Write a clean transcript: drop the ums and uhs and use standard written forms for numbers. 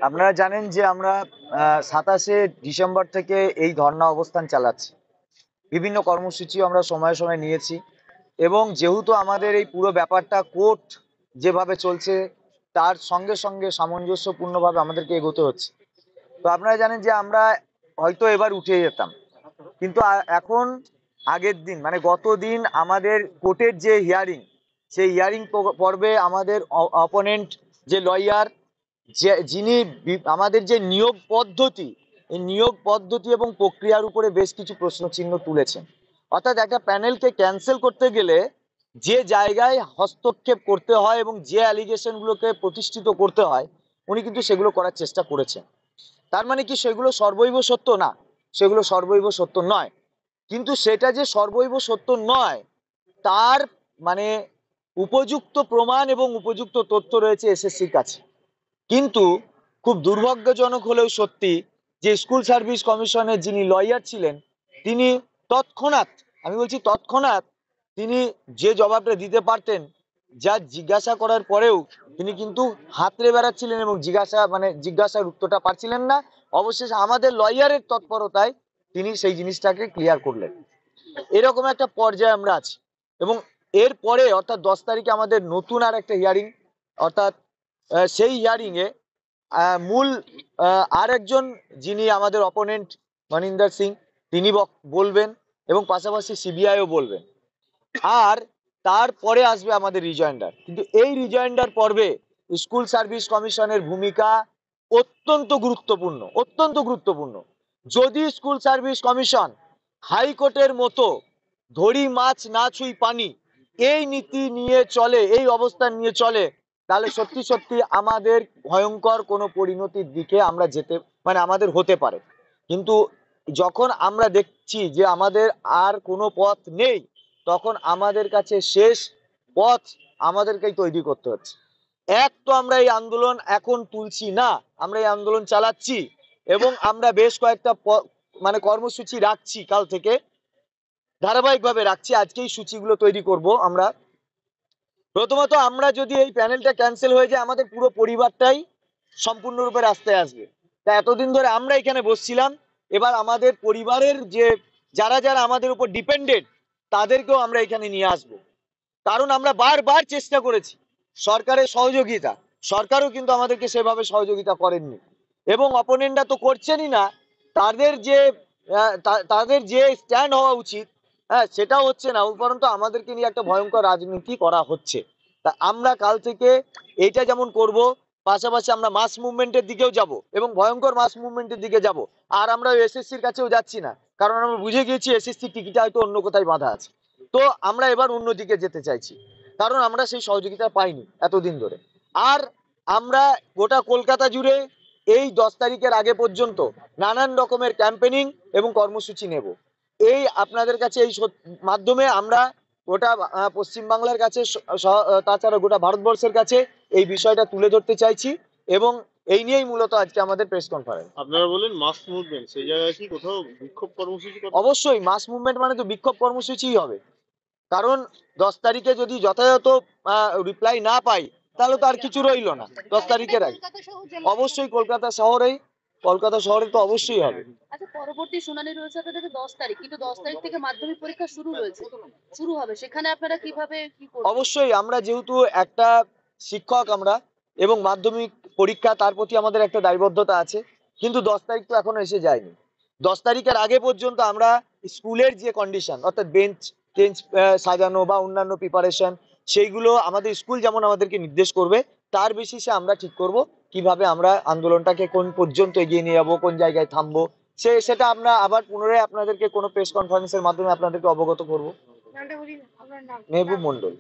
আপনারা জানেন যে আমরা 27শে ডিসেম্বর থেকে এই ধর্ণা অবস্থান চালাচ্ছি। বিভিন্ন কর্মসূচি আমরা সময়ে সময়ে নিয়েছি এবং যেহেতু আমাদের এই পুরো ব্যাপারটা কোর্ট যেভাবে চলছে তার সঙ্গে সঙ্গে সামঞ্জস্যপূর্ণভাবে আমাদেরকে এগোতে হচ্ছে। তো আপনারা জানেন যে আমরা হয়তো এবার উঠে যেতাম, কিন্তু এখন আগের দিন মানে গত দিন আমাদের কোর্টের যে হিয়ারিং, সেই হিয়ারিং পর্বে আমাদের অপোনেন্ট যে লয়ার, যিনি আমাদের যে নিয়োগ পদ্ধতি, এই নিয়োগ পদ্ধতি এবং প্রক্রিয়ার উপরে বেশ কিছু প্রশ্ন চিহ্ন তুলেছেন। অর্থাৎ একটা প্যানেলকে ক্যান্সেল করতে গেলে যে জায়গায় হস্তক্ষেপ করতে হয় এবং যে অ্যালিগেশন গুলোকে প্রতিষ্ঠিত করতে হয় উনি কিন্তু সেগুলো করার চেষ্টা করেছেন। তার মানে কি সেগুলো সর্বৈব সত্য? না, সেগুলো সর্বৈব সত্য নয়। কিন্তু সেটা যে সর্বৈব সত্য নয় তার মানে উপযুক্ত প্রমাণ এবং উপযুক্ত তথ্য রয়েছে এসএসসির কাছে। কিন্তু খুব দুর্ভাগ্যজনক হলেও সত্যি যে স্কুল সার্ভিস কমিশনের যিনি লয়ার ছিলেন তিনি তৎক্ষণাৎ, আমি বলছি তৎক্ষণাৎ, তিনি যে জবাবটা দিতে পারতেন, যা জিজ্ঞাসা করার পরেও তিনি কিন্তু হাতড়ে বেড়াচ্ছিলেন এবং জিজ্ঞাসার উত্তরটা পাচ্ছিলেন না। অবশেষে আমাদের লয়ারের তৎপরতায় তিনি সেই জিনিসটাকে ক্লিয়ার করলেন। এরকম একটা পর্যায়ে আমরা আছি এবং এরপরে অর্থাৎ 10 তারিখে আমাদের নতুন আর একটা হিয়ারিং, অর্থাৎ সেই হিয়ারিং এ মূল আর একজন যিনি আমাদের অপোনেন্ট মনিন্দর সিং তিনি বলবেন এবং পাশাপাশি সিবিআইও বলবেন। আর তারপরে আসবে আমাদের রিজয়েন্ডার। কিন্তু এই রিজয়েন্ডার পর্বে স্কুল সার্ভিস কমিশনের ভূমিকা অত্যন্ত গুরুত্বপূর্ণ, অত্যন্ত গুরুত্বপূর্ণ। যদি স্কুল সার্ভিস কমিশন হাইকোর্টের মতো ধরি মাছ না ছুঁই পানি এই নীতি নিয়ে চলে, এই অবস্থান নিয়ে চলে, তাহলে সত্যি সত্যি আমাদের ভয়ঙ্কর কোনো পরিণতির দিকে আমরা যেতে আমাদের হতে পারে। কিন্তু যখন আমরা দেখছি যে আমাদের আর কোনো পথ নেই, তখন আমাদের কাছে শেষ পথ আমাদেরকেই তৈরি করতে হচ্ছে। এক তো আমরা এই আন্দোলন এখন তুলছি না, আমরা এই আন্দোলন চালাচ্ছি এবং আমরা বেশ কয়েকটা কর্মসূচি রাখছি, কাল থেকে ধারাবাহিকভাবে রাখছি। আজকেই সূচিগুলো তৈরি করব আমরা। প্রথমত, আমরা যদি এই প্যানেলটা ক্যান্সেল হয়ে যায় আমাদের পুরো পরিবারটাই সম্পূর্ণরূপে রাস্তায় আসবে। তা এতদিন ধরে আমরা এখানে বসছিলাম, এবার আমাদের পরিবারের যে যারা যারা আমাদের উপর ডিপেন্ডেন্ট তাদেরকেও আমরা এখানে নিয়ে আসব। কারণ আমরা বারবার চেষ্টা করেছি সরকারের সহযোগিতা, সরকারও কিন্তু আমাদেরকে সেভাবে সহযোগিতা করেননি এবং অপোনেন্টরা তো করছেনই না। তাদের যে স্ট্যান্ড হওয়া উচিত সেটাও হচ্ছে না, উপরন্তু আমাদেরকে নিয়ে একটা ভয়ঙ্কর রাজনীতি করা হচ্ছে। তা আমরা কাল থেকে এইটা যেমন করব, পাশাপাশি আমরা মাস মুভমেন্টের দিকেও যাব এবং ভয়ঙ্কর মাস মুভমেন্টের দিকে যাব। আর আমরা এসএসসির কাছেও যাচ্ছি না, কারণ আমরা বুঝে গিয়েছি এসএসসি টিকিট হয়তো অন্য কোথায় বাঁধা আছে। তো আমরা এবার অন্যদিকে যেতে চাইছি, কারণ আমরা সেই সহযোগিতা পাইনি এতদিন ধরে। আর আমরা গোটা কলকাতা জুড়ে এই 10 তারিখের আগে পর্যন্ত নানান রকমের ক্যাম্পেনিং এবং কর্মসূচি নেব। এই আপনাদের কাছে এই মাধ্যমে আমরা গোটা পশ্চিমবাংলার কাছে, তাছাড়া গোটা ভারতবর্ষের কাছে এই বিষয়টা তুলে ধরতে চাইছি এবং এই নিয়েই মূলত আজকে আমাদের প্রেস কনফারেন্স। আপনারা বলেন মাস মুভমেন্ট, সেই জায়গায় কি কোথাও বিক্ষোভ কর্মসূচি? অবশ্যই মাস মুভমেন্ট মানে তো বিক্ষোভ কর্মসূচিই হবে, কারণ 10 তারিখে যদি যথাযথ রিপ্লাই না পাই তাহলে তো আর কিছু রইল না 10 তারিখের আগে। অবশ্যই কলকাতা শহরে তো অবশ্যই হবে। আচ্ছা, পরবর্তী শুনানি রয়েছে আপনাদের 10 তারিখ, কিন্তু 10 তারিখ থেকে মাধ্যমিক পরীক্ষা শুরু হবে, সেখানে আপনারা কিভাবে কি করবেন? অবশ্যই আমরা যেহেতু একটা শিক্ষক আমরা এবং মাধ্যমিক পরীক্ষা তার প্রতি আমাদের একটা দায়বদ্ধতা আছে, কিন্তু 10 তারিখ তো এখনো এসে যায়নি। 10 তারিখের আগে পর্যন্ত আমরা স্কুলের যে কন্ডিশন, অর্থাৎ বেঞ্চ টেঞ্চ সাজানো বা অন্যান্য প্রিপারেশন, সেইগুলো আমাদের স্কুল যেমন আমাদেরকে নির্দেশ করবে তার বেসিসে আমরা ঠিক করব কিভাবে আমরা আন্দোলনটাকে কোন পর্যন্ত এগিয়ে নিয়ে যাবো, কোন জায়গায় থামবো, সেটা আমরা আবার পুনরায় আপনাদেরকে কোনো প্রেস কনফারেন্সের মাধ্যমে আপনাদেরকে অবগত করব। মেহবুব মন্ডল।